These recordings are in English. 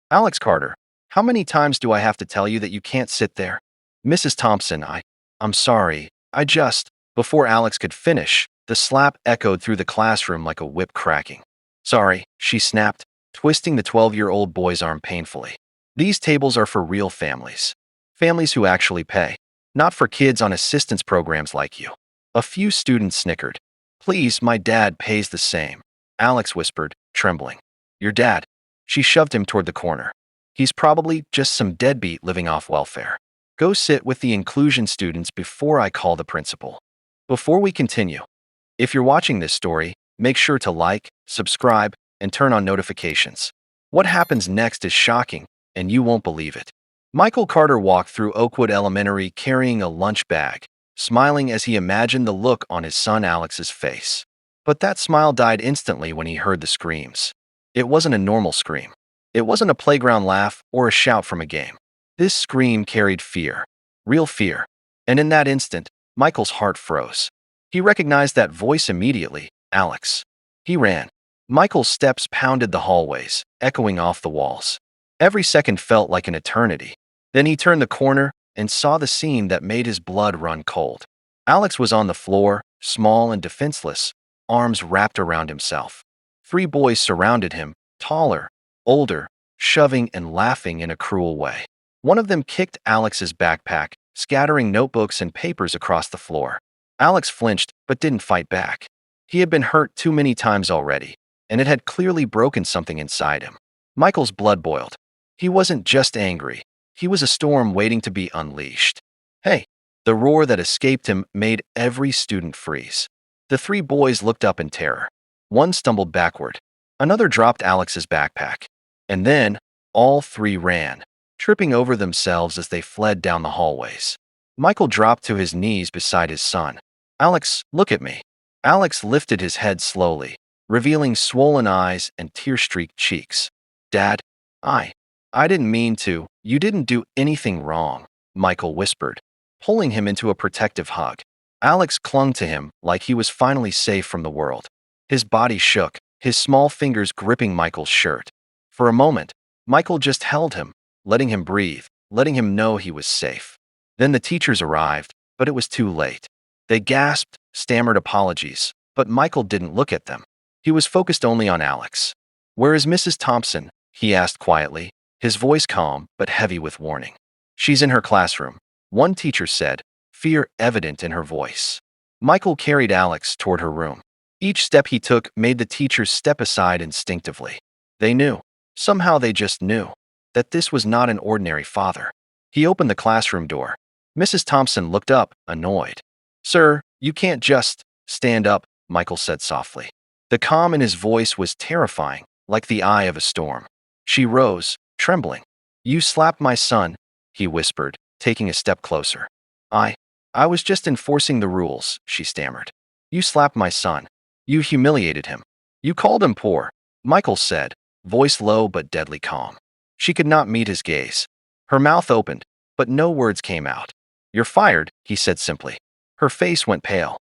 Alex Carter, how many times do I have to tell you that you can't sit there? Mrs. Thompson, I'm sorry. Before Alex could finish, the slap echoed through the classroom like a whip cracking. Sorry, she snapped, twisting the 12-year-old boy's arm painfully. These tables are for real families. Families who actually pay, not for kids on assistance programs like you. A few students snickered. Please, my dad pays the same. Alex whispered, trembling. Your dad? She shoved him toward the corner. He's probably just some deadbeat living off welfare. Go sit with the inclusion students before I call the principal. Before we continue, if you're watching this story, make sure to like, subscribe, and turn on notifications. What happens next is shocking, and you won't believe it. Michael Carter walked through Oakwood Elementary carrying a lunch bag, smiling as he imagined the look on his son Alex's face. But that smile died instantly when he heard the screams. It wasn't a normal scream. It wasn't a playground laugh or a shout from a game. This scream carried fear, real fear. And in that instant, Michael's heart froze. He recognized that voice immediately, Alex. He ran. Michael's steps pounded the hallways, echoing off the walls. Every second felt like an eternity. Then he turned the corner and saw the scene that made his blood run cold. Alex was on the floor, small and defenseless, arms wrapped around himself. 3 boys surrounded him, taller, older, shoving and laughing in a cruel way. One of them kicked Alex's backpack, scattering notebooks and papers across the floor. Alex flinched but didn't fight back. He had been hurt too many times already, and it had clearly broken something inside him. Michael's blood boiled. He wasn't just angry. He was a storm waiting to be unleashed. Hey! The roar that escaped him made every student freeze. The 3 boys looked up in terror. One stumbled backward. Another dropped Alex's backpack. And then, all 3 ran, tripping over themselves as they fled down the hallways. Michael dropped to his knees beside his son. Alex, look at me. Alex lifted his head slowly, revealing swollen eyes and tear-streaked cheeks. Dad, I didn't mean to. You didn't do anything wrong, Michael whispered, pulling him into a protective hug. Alex clung to him like he was finally safe from the world. His body shook, his small fingers gripping Michael's shirt. For a moment, Michael just held him, letting him breathe, letting him know he was safe. Then the teachers arrived, but it was too late. They gasped, stammered apologies, but Michael didn't look at them. He was focused only on Alex. Where is Mrs. Thompson? He asked quietly, his voice calm but heavy with warning. She's in her classroom, one teacher said, fear evident in her voice. Michael carried Alex toward her room. Each step he took made the teachers step aside instinctively. They knew, somehow they just knew, that this was not an ordinary father. He opened the classroom door. Mrs. Thompson looked up, annoyed. Sir, you can't just stand up, Michael said softly. The calm in his voice was terrifying, like the eye of a storm. She rose, trembling. You slapped my son, he whispered, taking a step closer. I was just enforcing the rules, she stammered. You slapped my son. You humiliated him. You called him poor, Michael said, voice low but deadly calm. She could not meet his gaze. Her mouth opened, but no words came out. You're fired, he said simply. Her face went pale.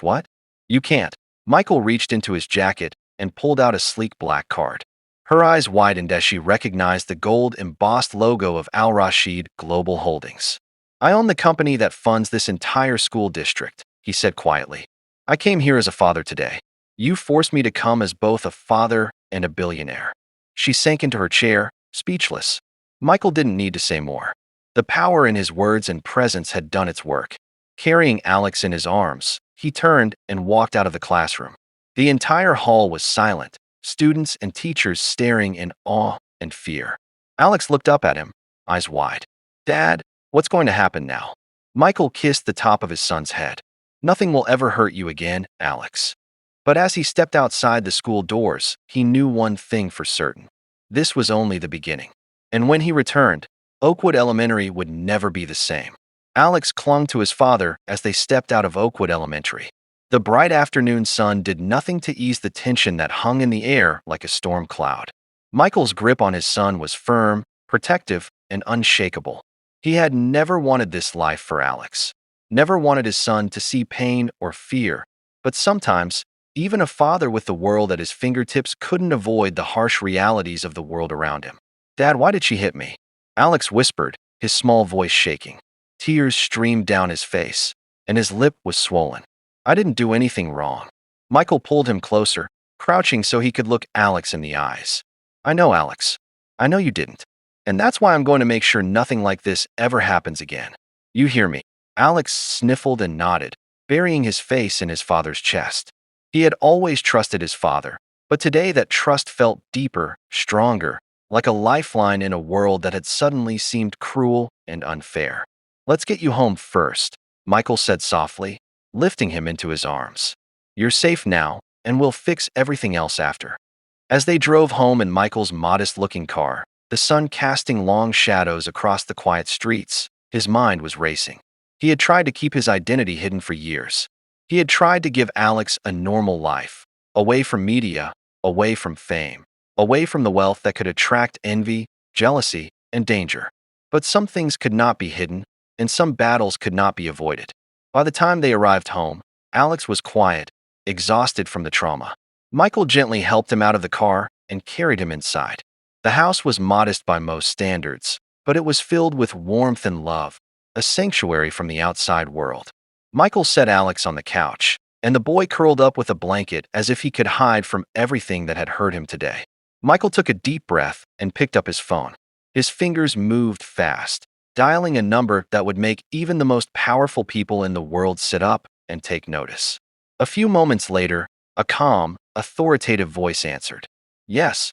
What? You can't. Michael reached into his jacket and pulled out a sleek black card. Her eyes widened as she recognized the gold-embossed logo of Al Rashid Global Holdings. I own the company that funds this entire school district, he said quietly. I came here as a father today. You forced me to come as both a father and a billionaire. She sank into her chair, speechless. Michael didn't need to say more. The power in his words and presence had done its work. Carrying Alex in his arms, he turned and walked out of the classroom. The entire hall was silent, students and teachers staring in awe and fear. Alex looked up at him, eyes wide. Dad, what's going to happen now? Michael kissed the top of his son's head. Nothing will ever hurt you again, Alex. But as he stepped outside the school doors, he knew one thing for certain. This was only the beginning. And when he returned, Oakwood Elementary would never be the same. Alex clung to his father as they stepped out of Oakwood Elementary. The bright afternoon sun did nothing to ease the tension that hung in the air like a storm cloud. Michael's grip on his son was firm, protective, and unshakable. He had never wanted this life for Alex. Never wanted his son to see pain or fear. But sometimes, even a father with the world at his fingertips couldn't avoid the harsh realities of the world around him. Dad, why did she hit me? Alex whispered, his small voice shaking. Tears streamed down his face, and his lip was swollen. I didn't do anything wrong. Michael pulled him closer, crouching so he could look Alex in the eyes. I know, Alex. I know you didn't. And that's why I'm going to make sure nothing like this ever happens again. You hear me? Alex sniffled and nodded, burying his face in his father's chest. He had always trusted his father, but today that trust felt deeper, stronger, like a lifeline in a world that had suddenly seemed cruel and unfair. Let's get you home first, Michael said softly, lifting him into his arms. You're safe now, and we'll fix everything else after. As they drove home in Michael's modest-looking car, the sun casting long shadows across the quiet streets, his mind was racing. He had tried to keep his identity hidden for years. He had tried to give Alex a normal life, away from media, away from fame, away from the wealth that could attract envy, jealousy, and danger. But some things could not be hidden, and some battles could not be avoided. By the time they arrived home, Alex was quiet, exhausted from the trauma. Michael gently helped him out of the car and carried him inside. The house was modest by most standards, but it was filled with warmth and love, a sanctuary from the outside world. Michael set Alex on the couch, and the boy curled up with a blanket as if he could hide from everything that had hurt him today. Michael took a deep breath and picked up his phone. His fingers moved fast, dialing a number that would make even the most powerful people in the world sit up and take notice. A few moments later, a calm, authoritative voice answered. Yes,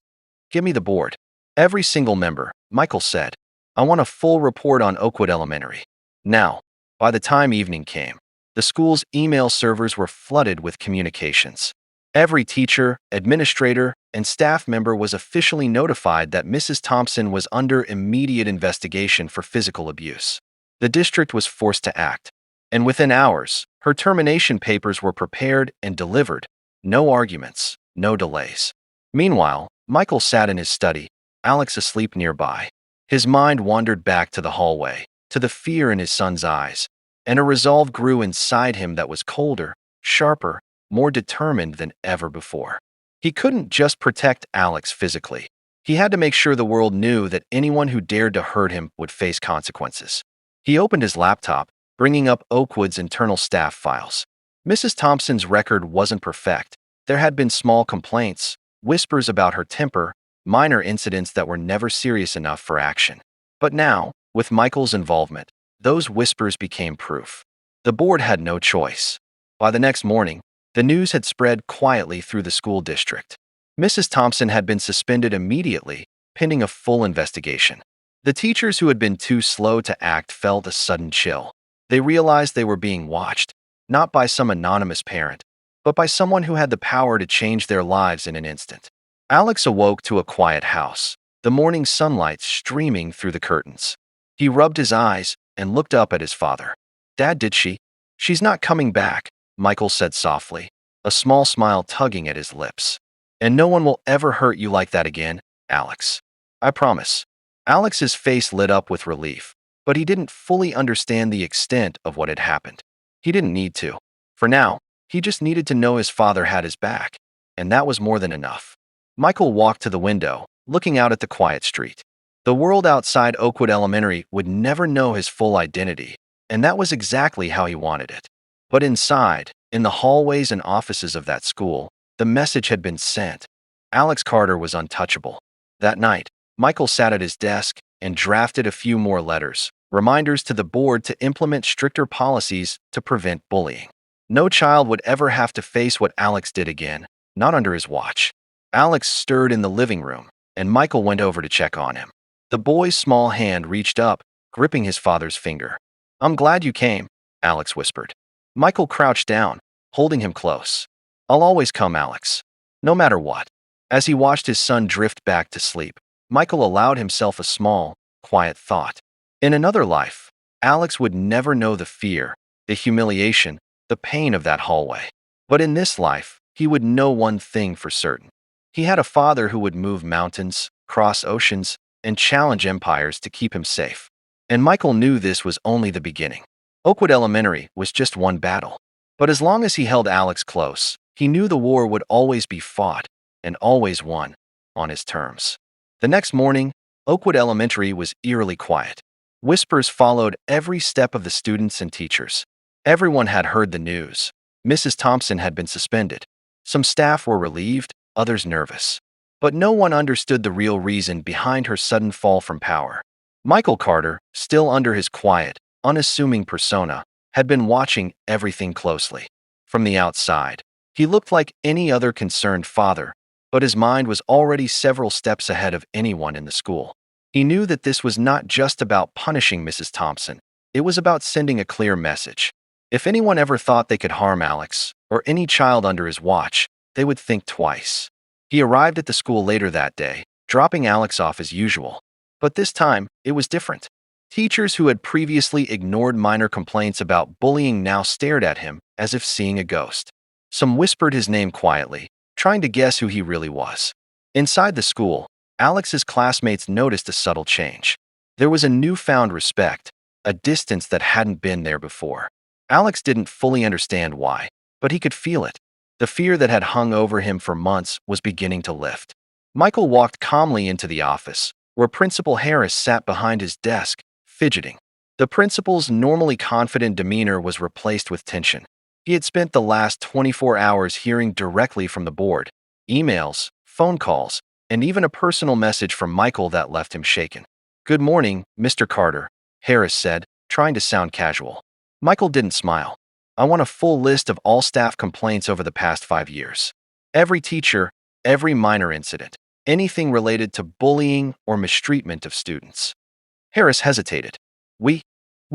give me the board. Every single member, Michael said. I want a full report on Oakwood Elementary. Now, by the time evening came, the school's email servers were flooded with communications. Every teacher, administrator, and staff member was officially notified that Mrs. Thompson was under immediate investigation for physical abuse. The district was forced to act, and within hours, her termination papers were prepared and delivered. No arguments, no delays. Meanwhile, Michael sat in his study, Alex asleep nearby. His mind wandered back to the hallway, to the fear in his son's eyes, and a resolve grew inside him that was colder, sharper, more determined than ever before. He couldn't just protect Alex physically. He had to make sure the world knew that anyone who dared to hurt him would face consequences. He opened his laptop, bringing up Oakwood's internal staff files. Mrs. Thompson's record wasn't perfect. There had been small complaints, whispers about her temper, minor incidents that were never serious enough for action. But now, with Michael's involvement, those whispers became proof. The board had no choice. By the next morning, the news had spread quietly through the school district. Mrs. Thompson had been suspended immediately, pending a full investigation. The teachers who had been too slow to act felt a sudden chill. They realized they were being watched, not by some anonymous parent, but by someone who had the power to change their lives in an instant. Alex awoke to a quiet house, the morning sunlight streaming through the curtains. He rubbed his eyes and looked up at his father. Dad, did she? She's not coming back, Michael said softly, a small smile tugging at his lips. And no one will ever hurt you like that again, Alex. I promise. Alex's face lit up with relief, but he didn't fully understand the extent of what had happened. He didn't need to. For now, he just needed to know his father had his back, and that was more than enough. Michael walked to the window, looking out at the quiet street. The world outside Oakwood Elementary would never know his full identity, and that was exactly how he wanted it. But inside, in the hallways and offices of that school, the message had been sent. Alex Carter was untouchable. That night, Michael sat at his desk and drafted a few more letters, reminders to the board to implement stricter policies to prevent bullying. No child would ever have to face what Alex did again, not under his watch. Alex stirred in the living room, and Michael went over to check on him. The boy's small hand reached up, gripping his father's finger. I'm glad you came, Alex whispered. Michael crouched down, holding him close. I'll always come, Alex. No matter what. As he watched his son drift back to sleep, Michael allowed himself a small, quiet thought. In another life, Alex would never know the fear, the humiliation, the pain of that hallway. But in this life, he would know one thing for certain. He had a father who would move mountains, cross oceans, and challenge empires to keep him safe. And Michael knew this was only the beginning. Oakwood Elementary was just one battle. But as long as he held Alex close, he knew the war would always be fought, and always won, on his terms. The next morning, Oakwood Elementary was eerily quiet. Whispers followed every step of the students and teachers. Everyone had heard the news. Mrs. Thompson had been suspended. Some staff were relieved, others nervous. But no one understood the real reason behind her sudden fall from power. Michael Carter, still under his quiet, unassuming persona, had been watching everything closely. From the outside, he looked like any other concerned father, but his mind was already several steps ahead of anyone in the school. He knew that this was not just about punishing Mrs. Thompson. It was about sending a clear message. If anyone ever thought they could harm Alex, or any child under his watch, they would think twice. He arrived at the school later that day, dropping Alex off as usual. But this time, it was different. Teachers who had previously ignored minor complaints about bullying now stared at him as if seeing a ghost. Some whispered his name quietly, trying to guess who he really was. Inside the school, Alex's classmates noticed a subtle change. There was a newfound respect, a distance that hadn't been there before. Alex didn't fully understand why, but he could feel it. The fear that had hung over him for months was beginning to lift. Michael walked calmly into the office, where Principal Harris sat behind his desk, fidgeting. The principal's normally confident demeanor was replaced with tension. He had spent the last 24 hours hearing directly from the board, emails, phone calls, and even a personal message from Michael that left him shaken. "Good morning, Mr. Carter," Harris said, trying to sound casual. Michael didn't smile. "I want a full list of all staff complaints over the past 5 years. Every teacher, every minor incident, anything related to bullying or mistreatment of students." Harris hesitated. We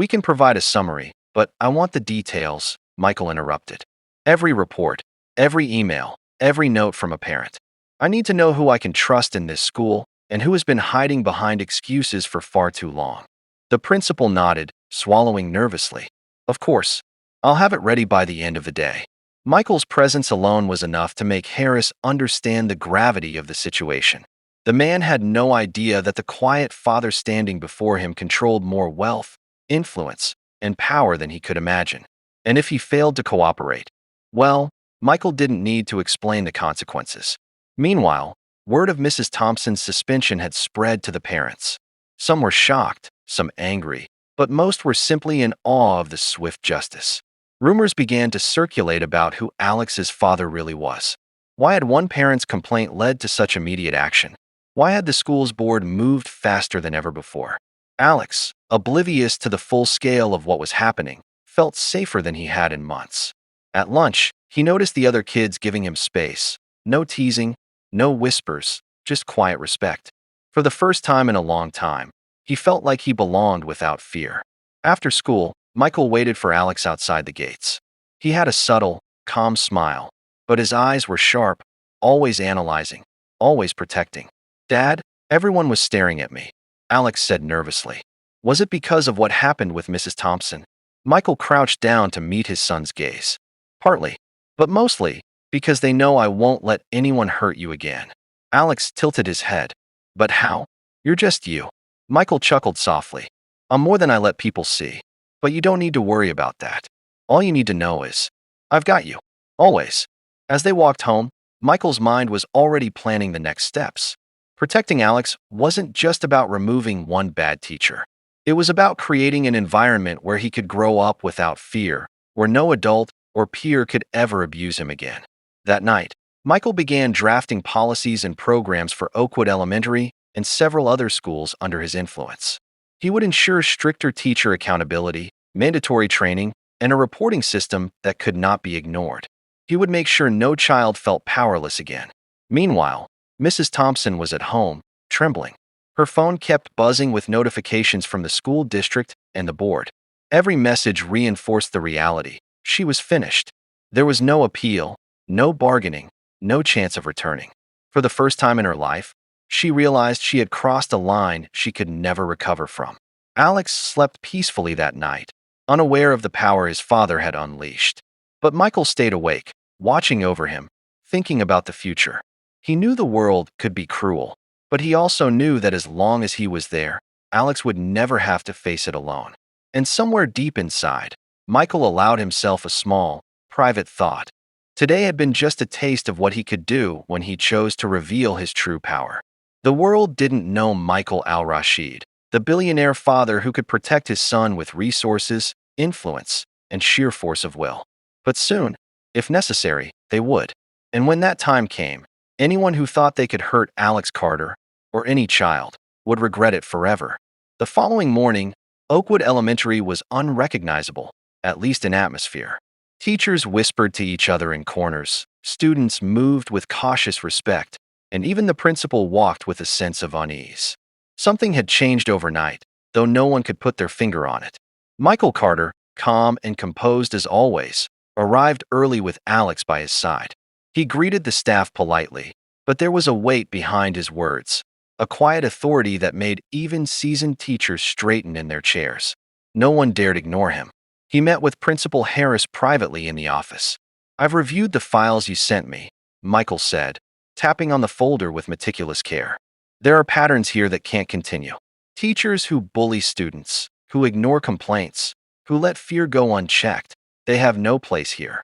can provide a summary, but I want the details," Michael interrupted. "Every report, every email, every note from a parent. I need to know who I can trust in this school and who has been hiding behind excuses for far too long." The principal nodded, swallowing nervously. "Of course. I'll have it ready by the end of the day." Michael's presence alone was enough to make Harris understand the gravity of the situation. The man had no idea that the quiet father standing before him controlled more wealth, influence, and power than he could imagine. And if he failed to cooperate, well, Michael didn't need to explain the consequences. Meanwhile, word of Mrs. Thompson's suspension had spread to the parents. Some were shocked, some angry, but most were simply in awe of the swift justice. Rumors began to circulate about who Alex's father really was. Why had one parent's complaint led to such immediate action? Why had the school's board moved faster than ever before? Alex, oblivious to the full scale of what was happening, felt safer than he had in months. At lunch, he noticed the other kids giving him space. No teasing, no whispers, just quiet respect. For the first time in a long time, he felt like he belonged without fear. After school, Michael waited for Alex outside the gates. He had a subtle, calm smile, but his eyes were sharp, always analyzing, always protecting. "Dad, everyone was staring at me," Alex said nervously. Was it because of what happened with Mrs. Thompson? Michael crouched down to meet his son's gaze. "Partly, but mostly because they know I won't let anyone hurt you again." Alex tilted his head. "But how? You're just you." Michael chuckled softly. "I'm more than I let people see. But you don't need to worry about that. All you need to know is, I've got you. Always." As they walked home, Michael's mind was already planning the next steps. Protecting Alex wasn't just about removing one bad teacher. It was about creating an environment where he could grow up without fear, where no adult or peer could ever abuse him again. That night, Michael began drafting policies and programs for Oakwood Elementary and several other schools under his influence. He would ensure stricter teacher accountability, mandatory training, and a reporting system that could not be ignored. He would make sure no child felt powerless again. Meanwhile, Mrs. Thompson was at home, trembling. Her phone kept buzzing with notifications from the school district and the board. Every message reinforced the reality: she was finished. There was no appeal, no bargaining, no chance of returning. For the first time in her life, she realized she had crossed a line she could never recover from. Alex slept peacefully that night, unaware of the power his father had unleashed. But Michael stayed awake, watching over him, thinking about the future. He knew the world could be cruel, but he also knew that as long as he was there, Alex would never have to face it alone. And somewhere deep inside, Michael allowed himself a small, private thought. Today had been just a taste of what he could do when he chose to reveal his true power. The world didn't know Michael al-Rashid, the billionaire father who could protect his son with resources, influence, and sheer force of will. But soon, if necessary, they would. And when that time came, anyone who thought they could hurt Alex Carter, or any child, would regret it forever. The following morning, Oakwood Elementary was unrecognizable, at least in atmosphere. Teachers whispered to each other in corners, students moved with cautious respect, and even the principal walked with a sense of unease. Something had changed overnight, though no one could put their finger on it. Michael Carter, calm and composed as always, arrived early with Alex by his side. He greeted the staff politely, but there was a weight behind his words, a quiet authority that made even seasoned teachers straighten in their chairs. No one dared ignore him. He met with Principal Harris privately in the office. "I've reviewed the files you sent me," Michael said, tapping on the folder with meticulous care. "There are patterns here that can't continue. Teachers who bully students, who ignore complaints, who let fear go unchecked, they have no place here."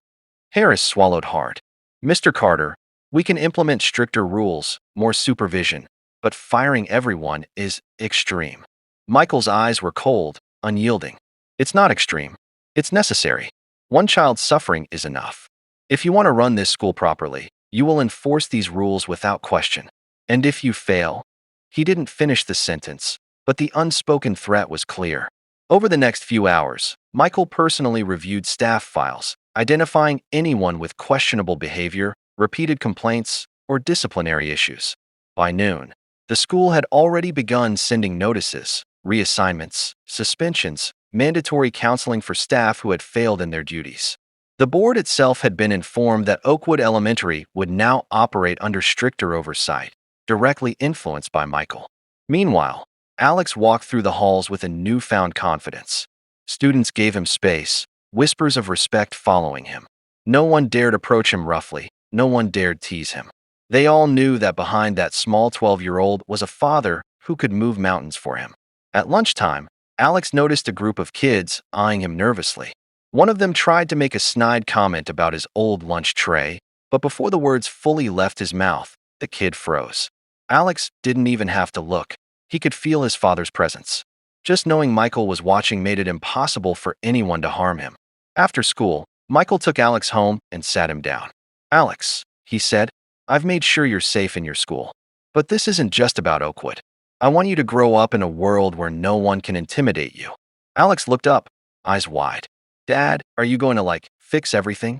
Harris swallowed hard. "Mr. Carter, we can implement stricter rules, more supervision, but firing everyone is extreme." Michael's eyes were cold, unyielding. "It's not extreme. It's necessary. One child's suffering is enough. If you want to run this school properly, you will enforce these rules without question. And if you fail..." He didn't finish the sentence, but the unspoken threat was clear. Over the next few hours, Michael personally reviewed staff files, identifying anyone with questionable behavior, repeated complaints, or disciplinary issues. By noon, the school had already begun sending notices, reassignments, suspensions, mandatory counseling for staff who had failed in their duties. The board itself had been informed that Oakwood Elementary would now operate under stricter oversight, directly influenced by Michael. Meanwhile, Alex walked through the halls with a newfound confidence. Students gave him space, whispers of respect following him. No one dared approach him roughly, no one dared tease him. They all knew that behind that small 12-year-old was a father who could move mountains for him. At lunchtime, Alex noticed a group of kids eyeing him nervously. One of them tried to make a snide comment about his old lunch tray, but before the words fully left his mouth, the kid froze. Alex didn't even have to look. He could feel his father's presence. Just knowing Michael was watching made it impossible for anyone to harm him. After school, Michael took Alex home and sat him down. "Alex," he said, "I've made sure you're safe in your school. But this isn't just about Oakwood. I want you to grow up in a world where no one can intimidate you." Alex looked up, eyes wide. "Dad, are you going to, fix everything?"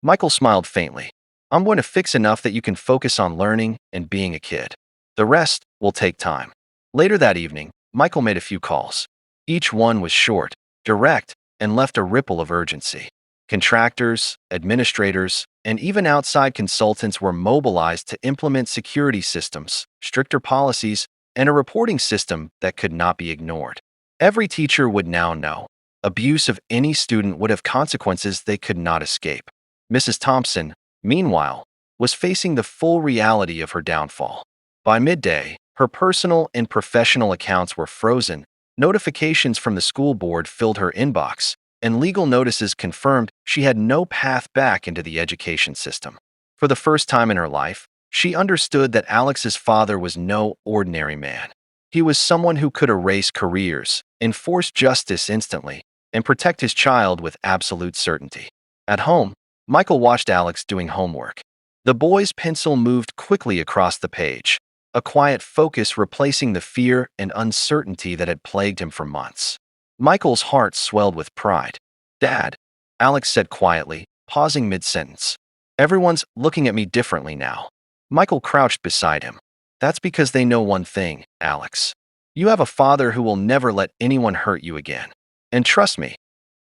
Michael smiled faintly. "I'm going to fix enough that you can focus on learning and being a kid. The rest will take time." Later that evening, Michael made a few calls. Each one was short, direct, and left a ripple of urgency. Contractors, administrators, and even outside consultants were mobilized to implement security systems, stricter policies, and a reporting system that could not be ignored. Every teacher would now know. Abuse of any student would have consequences they could not escape. Mrs. Thompson, meanwhile, was facing the full reality of her downfall. By midday, her personal and professional accounts were frozen, notifications from the school board filled her inbox, and legal notices confirmed she had no path back into the education system. For the first time in her life, she understood that Alex's father was no ordinary man. He was someone who could erase careers, enforce justice instantly, and protect his child with absolute certainty. At home, Michael watched Alex doing homework. The boy's pencil moved quickly across the page, a quiet focus replacing the fear and uncertainty that had plagued him for months. Michael's heart swelled with pride. "Dad," Alex said quietly, pausing mid-sentence. "Everyone's looking at me differently now." Michael crouched beside him. "That's because they know one thing, Alex. You have a father who will never let anyone hurt you again. And trust me,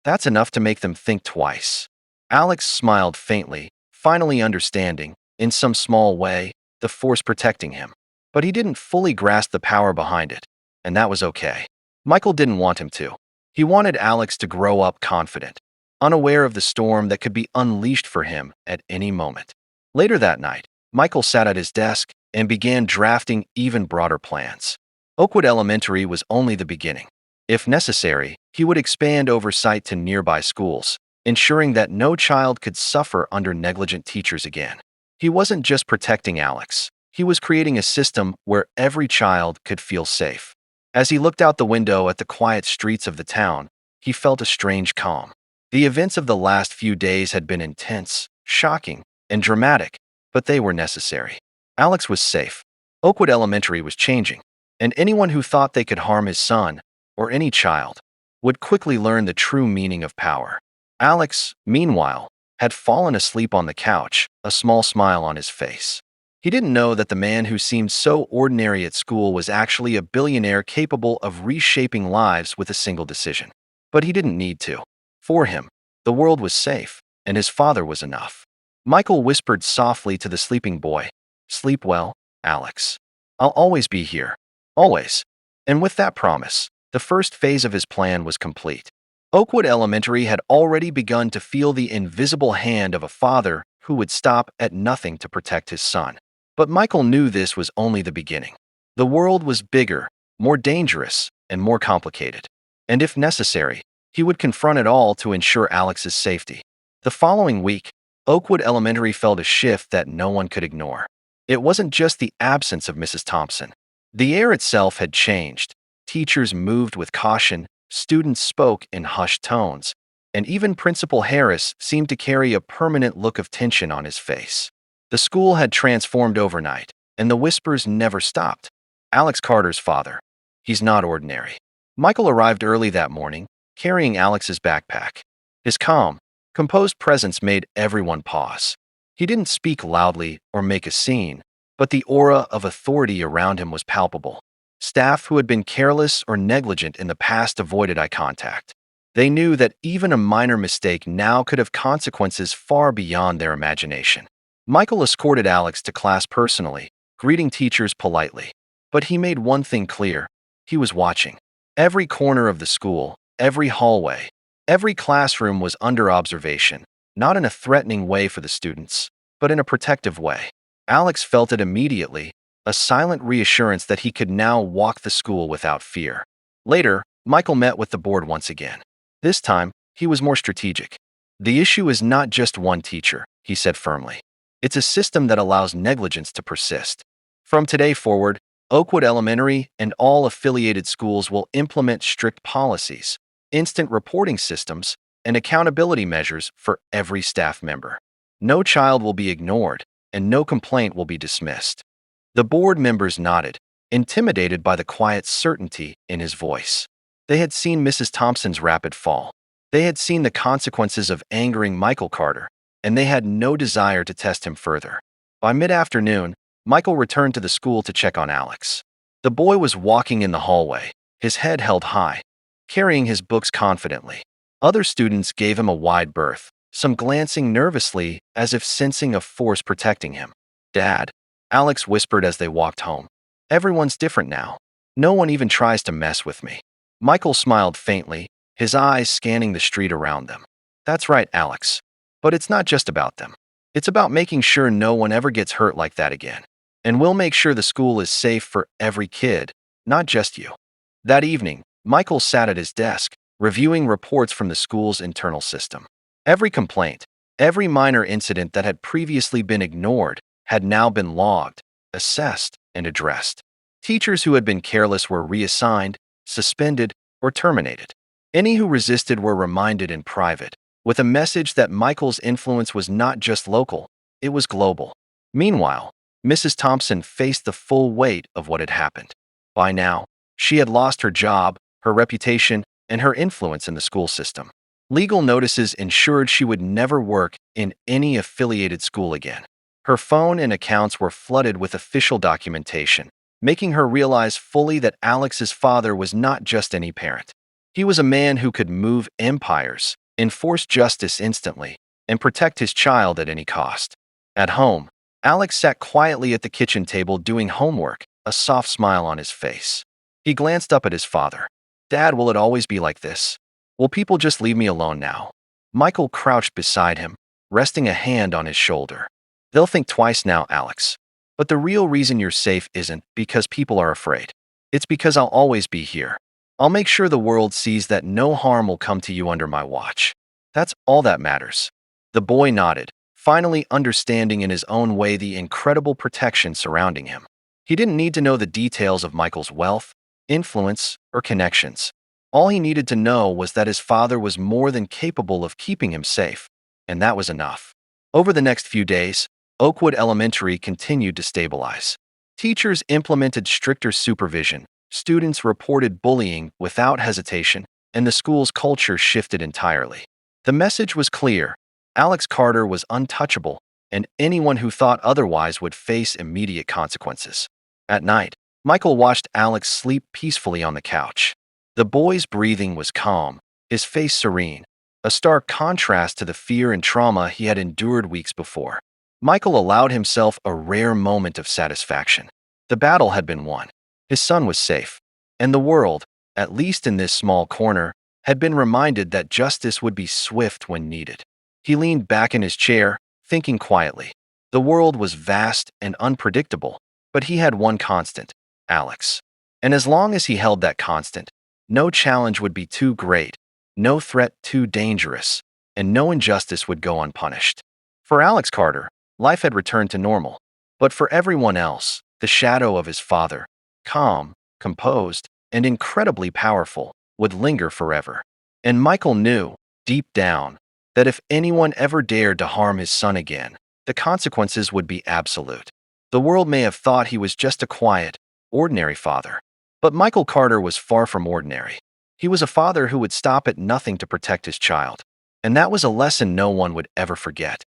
that's enough to make them think twice." Alex smiled faintly, finally understanding, in some small way, the force protecting him. But he didn't fully grasp the power behind it, and that was okay. Michael didn't want him to. He wanted Alex to grow up confident, unaware of the storm that could be unleashed for him at any moment. Later that night, Michael sat at his desk and began drafting even broader plans. Oakwood Elementary was only the beginning. If necessary, he would expand oversight to nearby schools, ensuring that no child could suffer under negligent teachers again. He wasn't just protecting Alex. He was creating a system where every child could feel safe. As he looked out the window at the quiet streets of the town, he felt a strange calm. The events of the last few days had been intense, shocking, and dramatic, but they were necessary. Alex was safe. Oakwood Elementary was changing, and anyone who thought they could harm his son, or any child, would quickly learn the true meaning of power. Alex, meanwhile, had fallen asleep on the couch, a small smile on his face. He didn't know that the man who seemed so ordinary at school was actually a billionaire capable of reshaping lives with a single decision. But he didn't need to. For him, the world was safe, and his father was enough. Michael whispered softly to the sleeping boy, "Sleep well, Alex. I'll always be here. Always." And with that promise, the first phase of his plan was complete. Oakwood Elementary had already begun to feel the invisible hand of a father who would stop at nothing to protect his son. But Michael knew this was only the beginning. The world was bigger, more dangerous, and more complicated. And if necessary, he would confront it all to ensure Alex's safety. The following week, Oakwood Elementary felt a shift that no one could ignore. It wasn't just the absence of Mrs. Thompson. The air itself had changed. Teachers moved with caution, students spoke in hushed tones, and even Principal Harris seemed to carry a permanent look of tension on his face. The school had transformed overnight, and the whispers never stopped. Alex Carter's father. He's not ordinary. Michael arrived early that morning, carrying Alex's backpack. His calm, composed presence made everyone pause. He didn't speak loudly or make a scene, but the aura of authority around him was palpable. Staff who had been careless or negligent in the past avoided eye contact. They knew that even a minor mistake now could have consequences far beyond their imagination. Michael escorted Alex to class personally, greeting teachers politely. But he made one thing clear. He was watching. Every corner of the school, every hallway, every classroom was under observation, not in a threatening way for the students, but in a protective way. Alex felt it immediately, a silent reassurance that he could now walk the school without fear. Later, Michael met with the board once again. This time, he was more strategic. "The issue is not just one teacher," he said firmly. "It's a system that allows negligence to persist. From today forward, Oakwood Elementary and all affiliated schools will implement strict policies, instant reporting systems, and accountability measures for every staff member. No child will be ignored, and no complaint will be dismissed." The board members nodded, intimidated by the quiet certainty in his voice. They had seen Mrs. Thompson's rapid fall. They had seen the consequences of angering Michael Carter, and they had no desire to test him further. By mid-afternoon, Michael returned to the school to check on Alex. The boy was walking in the hallway, his head held high, carrying his books confidently. Other students gave him a wide berth, some glancing nervously as if sensing a force protecting him. "Dad," Alex whispered as they walked home. "Everyone's different now. No one even tries to mess with me." Michael smiled faintly, his eyes scanning the street around them. "That's right, Alex. But it's not just about them. It's about making sure no one ever gets hurt like that again. And we'll make sure the school is safe for every kid, not just you." That evening, Michael sat at his desk, reviewing reports from the school's internal system. Every complaint, every minor incident that had previously been ignored, had now been logged, assessed, and addressed. Teachers who had been careless were reassigned, suspended, or terminated. Any who resisted were reminded in private, with a message that Michael's influence was not just local, it was global. Meanwhile, Mrs. Thompson faced the full weight of what had happened. By now, she had lost her job, her reputation, and her influence in the school system. Legal notices ensured she would never work in any affiliated school again. Her phone and accounts were flooded with official documentation, making her realize fully that Alex's father was not just any parent. He was a man who could move empires, enforce justice instantly, and protect his child at any cost. At home, Alex sat quietly at the kitchen table doing homework, a soft smile on his face. He glanced up at his father. "Dad, will it always be like this? Will people just leave me alone now?" Michael crouched beside him, resting a hand on his shoulder. "They'll think twice now, Alex. But the real reason you're safe isn't because people are afraid. It's because I'll always be here. I'll make sure the world sees that no harm will come to you under my watch. That's all that matters." The boy nodded, finally understanding in his own way the incredible protection surrounding him. He didn't need to know the details of Michael's wealth, influence, or connections. All he needed to know was that his father was more than capable of keeping him safe, and that was enough. Over the next few days, Oakwood Elementary continued to stabilize. Teachers implemented stricter supervision, students reported bullying without hesitation, and the school's culture shifted entirely. The message was clear: Alex Carter was untouchable, and anyone who thought otherwise would face immediate consequences. At night, Michael watched Alex sleep peacefully on the couch. The boy's breathing was calm, his face serene, a stark contrast to the fear and trauma he had endured weeks before. Michael allowed himself a rare moment of satisfaction. The battle had been won. His son was safe, and the world, at least in this small corner, had been reminded that justice would be swift when needed. He leaned back in his chair, thinking quietly. The world was vast and unpredictable, but he had one constant: Alex. And as long as he held that constant, no challenge would be too great, no threat too dangerous, and no injustice would go unpunished. For Alex Carter, life had returned to normal, but for everyone else, the shadow of his father, calm, composed, and incredibly powerful, would linger forever. And Michael knew, deep down, that if anyone ever dared to harm his son again, the consequences would be absolute. The world may have thought he was just a quiet, ordinary father, but Michael Carter was far from ordinary. He was a father who would stop at nothing to protect his child, and that was a lesson no one would ever forget.